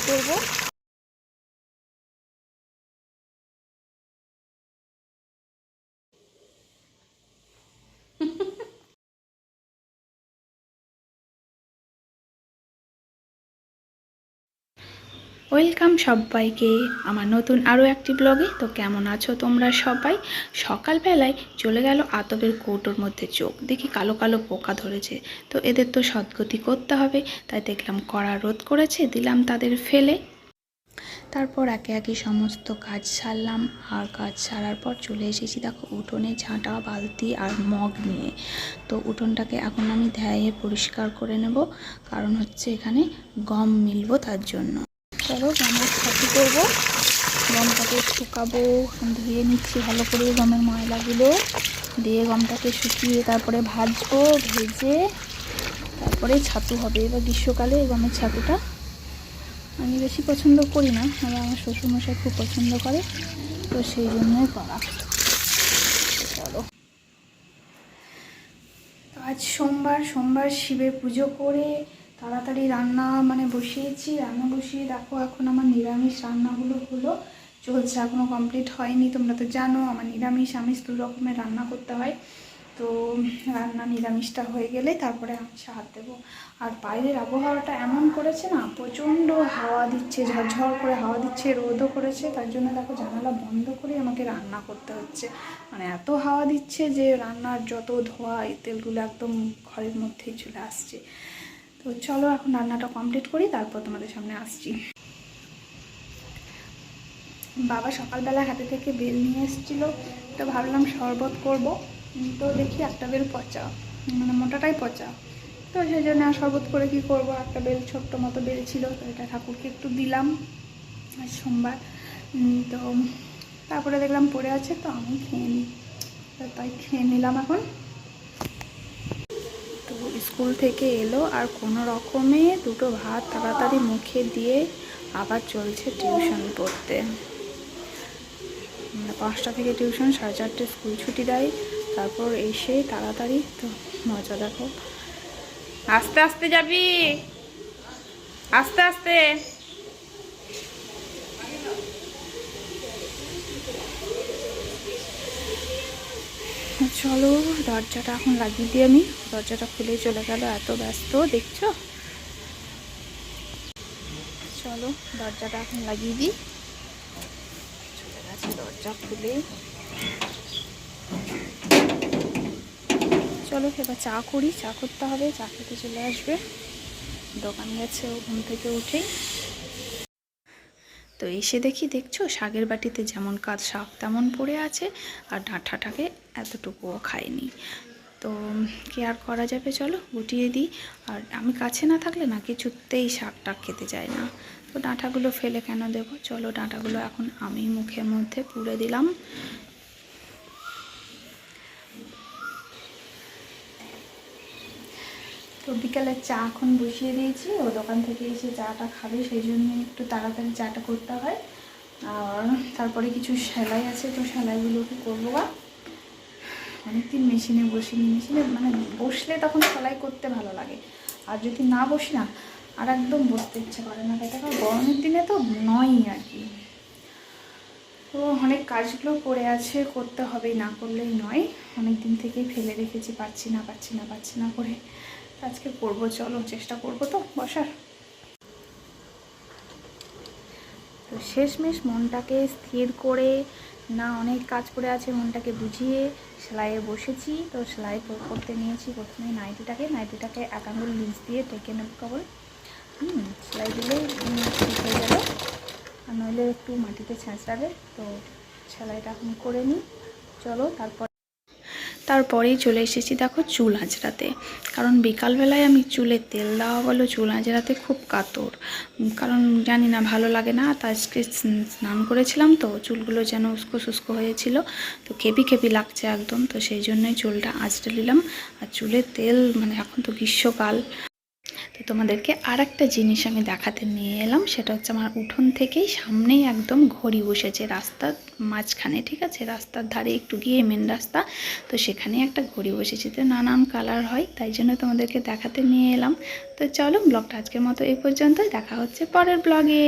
করব। ওয়েলকাম সবাইকে আমার নতুন আরও একটি ব্লগে। তো কেমন আছো তোমরা সবাই? সকালবেলায় চলে গেল আতপের কৌটোর মধ্যে চোখ, দেখি কালো কালো পোকা ধরেছে। তো এদের তো সদ্গতি করতে হবে, তাই দেখলাম কড়া রোদ করেছে, দিলাম তাদের ফেলে। তারপর একে একে সমস্ত কাজ সারলাম, আর কাজ সারার পর চলে এসেছি দেখো উঠোনে ঝাঁটা বালতি আর মগ নিয়ে। তো উঠোনটাকে এখন আমি ধেয়ে পরিষ্কার করে নেব, কারণ হচ্ছে এখানে গম মিলবো তার জন্য। চলো গমের ছাতু করবো, গমটাকে শুকাবো, ধুয়ে নিচ্ছি ভালো করে গমের ময়লাগুলো দিয়ে, গমটাকে শুকিয়ে তারপরে ভাজবো, ভেজে তারপরে ছাতু হবে। এবার গ্রীষ্মকালে এই গমের ছাতুটা আমি বেশি পছন্দ করি না, আমার শ্বশুরমশাই খুব পছন্দ করে, তো সেই জন্যই করা। চলো, আজ সোমবার শিবের পুজো করে তাড়াতাড়ি রান্না বসিয়েছি। রান্না বসিয়ে দেখো এখন আমার নিরামিষ রান্নাগুলো চলছে, এখনও কমপ্লিট হয়নি। তোমরা তো জানো আমার নিরামিষ আমিষ দু রকমের রান্না করতে হয়। তো রান্না নিরামিষটা হয়ে গেলে তারপরে আমিষে হাত দেবো। আর বাইরের আবহাওয়াটা এমন করেছে না, প্রচণ্ড হাওয়া দিচ্ছে, ঝরঝর করে হাওয়া দিচ্ছে, রোদও করেছে, তার জন্য দেখো জানালা বন্ধ করে আমাকে রান্না করতে হচ্ছে। এত হাওয়া দিচ্ছে যে রান্নার যত ধোয়া এই তেলগুলো একদম ঘরের মধ্যেই চলে আসছে। তো চলো এখন রান্নাটা কমপ্লিট করি, তারপর তোমাদের সামনে আসছি। বাবা সকালবেলা হাতে থেকে বেল নিয়ে এসেছিলো, তো ভাবলাম শরবত করব। তো দেখি একটা বেল পচা, মোটাটাই পচা, তো সেই জন্য আর শরবত করে কি করব। একটা বেল ছোট্ট মতো বেল ছিল, তো এটা ঠাকুরকে একটু দিলাম আজ সোমবার। তো তারপরে দেখলাম পড়ে আছে, তো আমি খেয়ে নিই, তাই খেয়ে নিলাম এখন। তো স্কুল থেকে এলো আর কোনো রকমে দুটো ভাত তাড়াতাড়ি মুখে দিয়ে আবার চলছে টিউশন পড়তে। 5টা থেকে টিউশন, 4:30 স্কুল ছুটি দেয়, তারপর এসে তাড়াতাড়ি। তো মজা দেখো, আস্তে আস্তে যাবি, আস্তে আস্তে। চলো দরজাটা এখন লাগিয়ে দিই আমি, দরজাটা খুলেই চলে গেল, এত ব্যস্ত দেখছো। চলো দরজাটা এখন লাগিয়ে দিই, চলে গেছে দরজা খুলে। চলো এবার চা করি, চা করতে হবে, চা খেতে চলে আসবে, দোকান গেছে ও ঘুম থেকে উঠেই। তো এসে দেখছো শাকের বাটিতে যেমন কাজ শাক তেমন পড়ে আছে, আর ডাঁটাটাকে এতটুকুও খায়নি। তো কি আর করা যাবে, চলো গুটিয়ে দিই। আর আমি কাছে না থাকলে না কিছুতেই শাকটা খেতে যায় না, তো ডাঁটাগুলো ফেলে কেন দেবো। চলো ডাঁটাগুলো এখন আমি মুখের মধ্যে পুরে দিলাম। তো বিকালের চা এখন বসিয়ে দিয়েছি, ও দোকান থেকে এসে চাটা খাবে, সেই জন্য একটু তাড়াতাড়ি চাটা করতে হয়। আর তারপরে কিছু সেলাই আছে, তো সেলাইগুলোকে করবো। অনেকদিন মেশিনে বসিনি, মেশিনে বসলে তখন সেলাই করতে ভালো লাগে, আর যদি না বসি না আর একদম বসতে ইচ্ছে করে না, তাই দেখো গরমের দিনে তো নয়ই আর কি। তো অনেক কাজগুলো পড়ে আছে, করতে হবেই, না করলেই নয়। অনেক দিন থেকেই ফেলে রেখেছি, পারছি না করে, আজকে করবো। চলো চেষ্টা করবো তো বসার। তো শেষমেশ মনটাকে স্থির করে, না অনেক কাজ পড়ে আছে, মনটাকে বুঝিয়ে সেলাইয়ে বসেছি। তো সেলাই করতে নিয়েছি প্রথমে নাইটিটাকে 1 আঙুল নিচ দিয়ে টেকে নেব কেবল, সেলাই দিলেই ঠিক হয়ে যাবে, আর নইলে একটু মাটিতে ছেঁচড়াবে। তো সেলাইটা এখন করে নিই, চলো। তারপরেই চলে এসেছি দেখো চুল আঁচড়াতে, কারণ বিকালবেলায় আমি চুলে তেল দেওয়া বলো চুল আঁচড়াতে খুব কাতর, কারণ জানি না ভালো লাগে না। তো আজকে স্নান করেছিলাম, তো চুলগুলো যেন উস্কো শুষ্কো হয়েছিল, তো খেপি লাগছে একদম, তো সেই জন্যই চুলটা আঁচড়ে নিলাম। আর চুলে তেল এখন তো গ্রীষ্মকাল, তো তোমাদেরকে আর একটা জিনিস আমি দেখাতে নিয়ে এলাম, সেটা হচ্ছে আমার উঠোন থেকেই সামনেই একদম ঘড়ি বসেছে রাস্তার মাঝখানে, ঠিক আছে, রাস্তার ধারে একটু গিয়ে মেন রাস্তা, তো সেখানেই একটা ঘড়ি বসেছে, তো নানান কালার হয়, তাই জন্য তোমাদেরকে দেখাতে নিয়ে এলাম। তো চলো ব্লগটা আজকের মতো এই পর্যন্তই, দেখা হচ্ছে পরের ব্লগে।